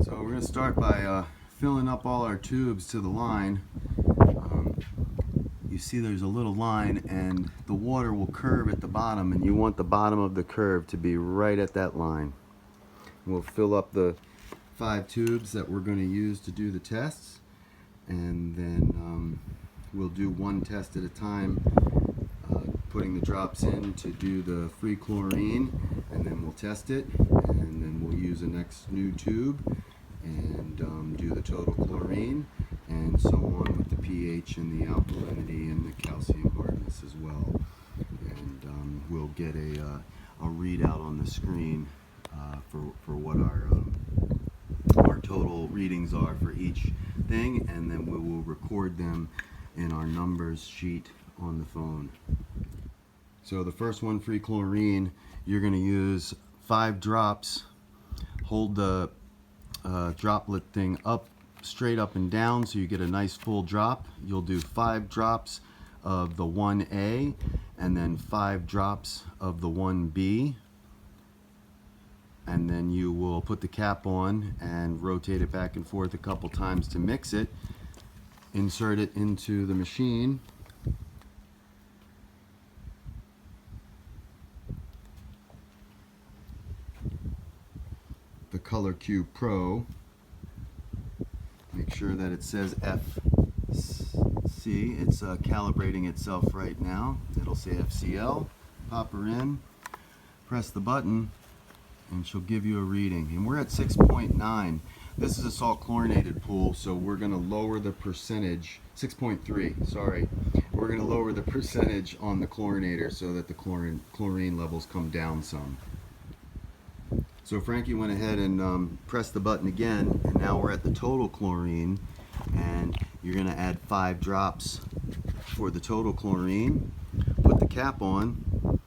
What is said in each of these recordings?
So we're going to start by filling up all our tubes to the line. You see there's a little line and the water will curve at the bottom, and you want the bottom of the curve to be right at that line. We'll fill up the 5 tubes that we're going to use to do the tests, and then we'll do one test at a time, putting the drops in to do the free chlorine, and then we'll test it, and then we'll use the next new tube and do the total chlorine, and so on with the pH and the alkalinity and the calcium hardness as well. And we'll get a readout on the screen for what our total readings are for each thing, and then we will record them in our numbers sheet on the phone. So the first one, free chlorine, you're going to use 5 drops. Hold the droplet thing up, straight up and down, so you get a nice full drop. You'll do 5 drops of the 1A and then 5 drops of the 1B, and then you will put the cap on and rotate it back and forth a couple times to mix it. Insert it into the machine. The Color Q Pro. Make sure that it says FC. It's calibrating itself right now. It'll say FCL. Pop her in, press the button, and she'll give you a reading. And we're at 6.9. This is a salt chlorinated pool, so we're going to lower the percentage. 6.3, sorry. We're going to lower the percentage on the chlorinator so that the chlorine levels come down some. So Frankie went ahead and pressed the button again, and now we're at the total chlorine, and you're going to add 5 drops for the total chlorine. Put the cap on,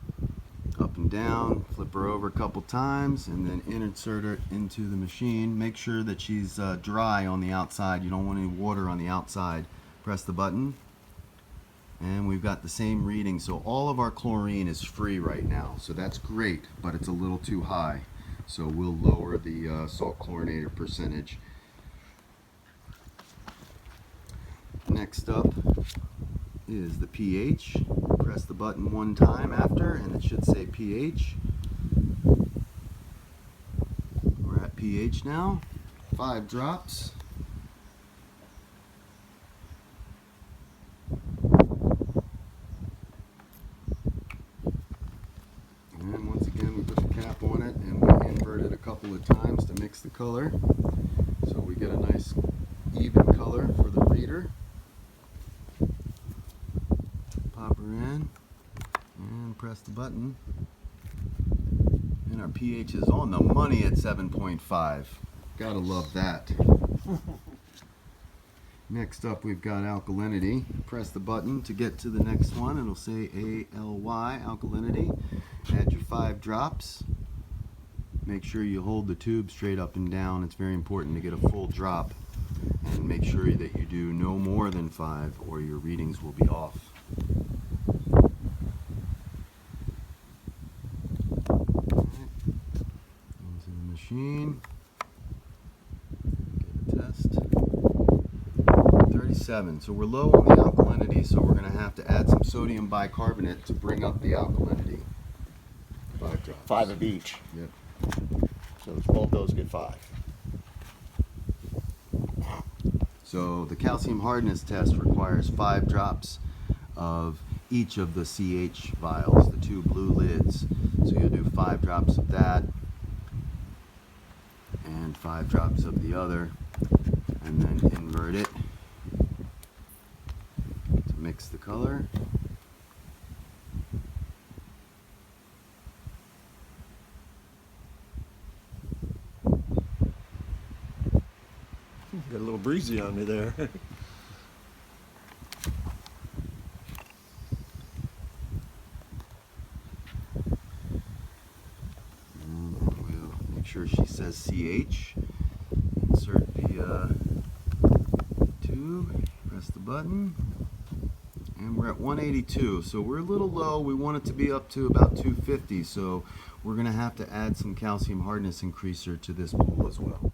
up and down, flip her over a couple times, and then insert her into the machine. Make sure that she's dry on the outside. You don't want any water on the outside. Press the button, and we've got the same reading. So all of our chlorine is free right now, so that's great, but it's a little too high. So we'll lower the salt chlorinator percentage. Next up is the pH. Press the button one time after, and it should say pH. We're at pH now. 5 drops. And once again, we put the cap on it, and we invert it a couple of times to mix the color, so we get a nice even color for the reader. Pop her in and press the button, and our pH is on the money at 7.5. Gotta love that. Next up, we've got alkalinity. Press the button to get to the next one. It'll say ALY, alkalinity. Add your 5 drops. Make sure you hold the tube straight up and down. It's very important to get a full drop. And make sure that you do no more than 5, or your readings will be off. Into the machine. Get a test. 37. So we're low on the alkalinity, so we're going to have to add some sodium bicarbonate to bring up the alkalinity. 5 drops. 5 of each. Yep. So both those get 5. So the calcium hardness test requires 5 drops of each of the CH vials, the 2 blue lids. So you'll do 5 drops of that and 5 drops of the other, and then invert it to mix the color. Got a little breezy on me there. And we'll make sure she says CH. Insert the tube, press the button, and we're at 182. So we're a little low. We want it to be up to about 250. So we're going to have to add some calcium hardness increaser to this pool as well.